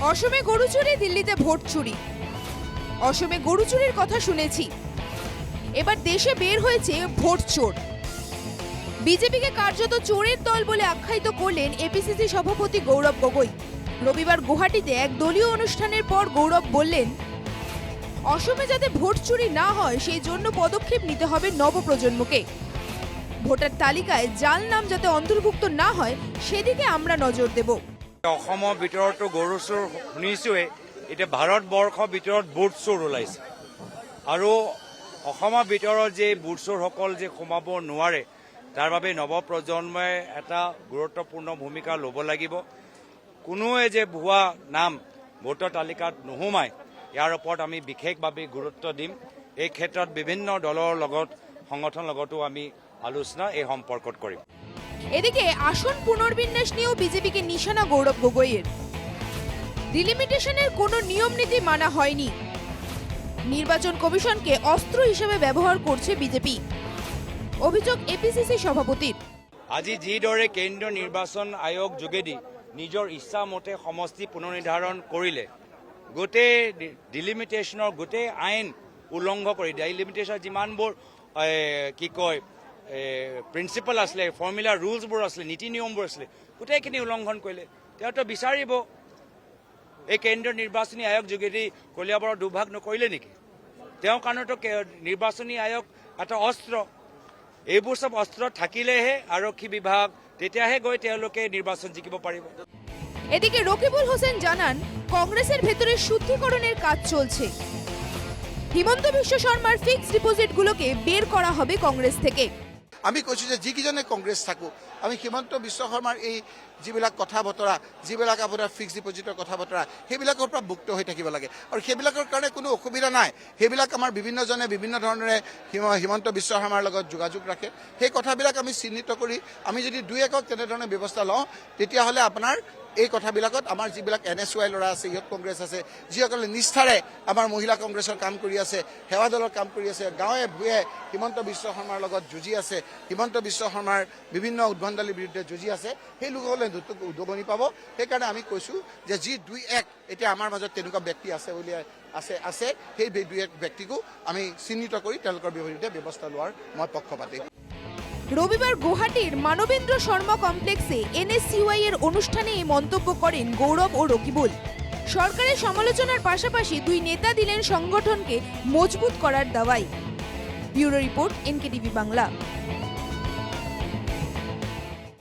অসমে গরু চুরি, দিল্লিতে ভোট চুরি। অসমে গরু চুরির কথা শুনেছি, এবার দেশে বের হয়েছে ভোট চোর। বিজেপিকে কার্যত চোরের দল বলে আখ্যায়িত করলেন এপিসিসি সভাপতি গৌরব গগৈ। রবিবার গুয়াহাটিতে এক দলীয় অনুষ্ঠানের পর গৌরব বললেন, অসমে যাতে ভোট চুরি না হয় সেই জন্য পদক্ষেপ নিতে হবে নবপ্রজন্মকে। ভোটার তালিকায় জাল নাম যাতে অন্তর্ভুক্ত না হয় সেদিকে আমরা নজর দেব। অসমৰ ভিতৰতো গৰু চোৰ শুনিছোৱে, এতিয়া ভাৰতবৰ্ষৰ ভিতৰত বুট চোৰ ওলাইছে আৰু অসমৰ ভিতৰত যে বুট চোৰসকল যে সোমাব নোৱাৰে তাৰ বাবে নৱপ্ৰজন্মই এটা গুৰুত্বপূৰ্ণ ভূমিকা ল'ব লাগিব। কোনোৱে যে ভুৱা নাম ভোটৰ তালিকাত নোসোমায় ইয়াৰ ওপৰত আমি বিশেষভাৱে গুৰুত্ব দিম। এই ক্ষেত্ৰত বিভিন্ন দলৰ লগত সংগঠনৰ লগতো আমি আলোচনা এই সম্পৰ্কত কৰিম। এদিকে আসন পুনর্বিন্যাস নিয়েও বিজেপিকে নিশানা গৌরব গগৈয়ের। ডিলিমিটেশনের কোনো নিয়ম নীতি মানা হয়নি, নির্বাচন কমিশনকে অস্ত্র হিসেবে ব্যবহার করছে বিজেপি, অভিযোগ এপিসিসি সভাপতির। আজি যিদৰে কেন্দ্ৰীয় নিৰ্বাচন আয়োগ যোগেদি নিজৰ ইচ্ছা মতে সমষ্টি পুনৰ্নিৰ্ধাৰণ কৰিলে, গোটেই ডিলিমিটেশ্যনৰ গোটেই আইন উলংঘ কৰি ডিলিমিটেশ্যনৰ যিমানবোৰ কি কয় প্ৰিন্সিপাল আছিলে, ফৰ্মুলা ৰুলছবোৰ আছিলে, নীতি নিয়মবোৰ আছিলে, গোটেইখিনি উলংঘন কৰিলে। তেওঁতো বিচাৰিব এই কেন্দ্ৰীয় নিৰ্বাচনী আয়োগ যোগেদি কলিয়াবৰৰ দুভাগ নকৰিলে নেকি? তেওঁৰ কাৰণেতো নিৰ্বাচনী আয়োগ এটা অস্ত্ৰ। এইবোৰ সব অস্ত্ৰ থাকিলেহে আৰক্ষী বিভাগ তেতিয়াহে গৈ তেওঁলোকে নিৰ্বাচন জিকিব পাৰিব। এদিকে রকিবুল হোসেন জানান, কংগ্রেসের ভেতরে শুদ্ধিকরণের কাজ চলছে। হিমন্ত বিশ্ব শর্মার ফিক্সড ডিপোজিটগুলোকে বের করা হবে কংগ্রেস থেকে। আমি কৈছো যে যিকেইজনে কংগ্ৰেছ থাকো, আমি হিমন্ত বিশ্ব শৰ্মাৰ এই যিবিলাক কথা বতৰা, যিবিলাক আপোনাৰ ফিক্সড ডিপজিটৰ কথা বতৰা, সেইবিলাকৰ পৰা মুক্ত হৈ থাকিব লাগে আৰু সেইবিলাকৰ কাৰণে কোনো অসুবিধা নাই। সেইবিলাক আমাৰ বিভিন্নজনে বিভিন্ন ধৰণেৰে হিমন্ত বিশ্ব শৰ্মাৰ লগত যোগাযোগ ৰাখে। সেই কথাবিলাক আমি চিহ্নিত কৰি আমি যদি দুই একক তেনেধৰণে ব্যৱস্থা লওঁ, তেতিয়াহ'লে আপোনাৰ এই কথাবিলাকত আমাৰ যিবিলাক NSY ল'ৰা আছে, ইয়ুথ কংগ্ৰেছ আছে, যিসকলে নিষ্ঠাৰে আমাৰ মহিলা কংগ্ৰেছৰ কাম কৰি আছে, সেৱা দলৰ কাম কৰি আছে, গাঁৱে ভূঞে হিমন্ত বিশ্ব শৰ্মাৰ লগত যুঁজি আছে, হিমন্ত বিশ্ব শৰ্মাৰ বিভিন্ন উদ্ভণ্ডালিৰ বিৰুদ্ধে যুঁজি আছে, সেই লোকসকলে উদগনি পাব। সেইকাৰণে আমি কৈছোঁ যে যি দুই এক এতিয়া আমাৰ মাজত তেনেকুৱা ব্যক্তি আছে বুলি আছে সেই দুই এক ব্যক্তিকো আমি চিহ্নিত কৰি তেওঁলোকৰ বিৰুদ্ধে ব্যৱস্থা লোৱাৰ মই পক্ষপাতী। রবিবার গুয়াহাটির মানবেন্দ্র শর্মা কমপ্লেক্সে NSCY এর অনুষ্ঠানে এই মন্তব্য করেন গৌরব ও রকিবুল। সরকারের সমালোচনার পাশাপাশি দুই নেতা দিলেন সংগঠনকে মজবুত করার দাওয়াই। Bureau report, NKTV Bangla.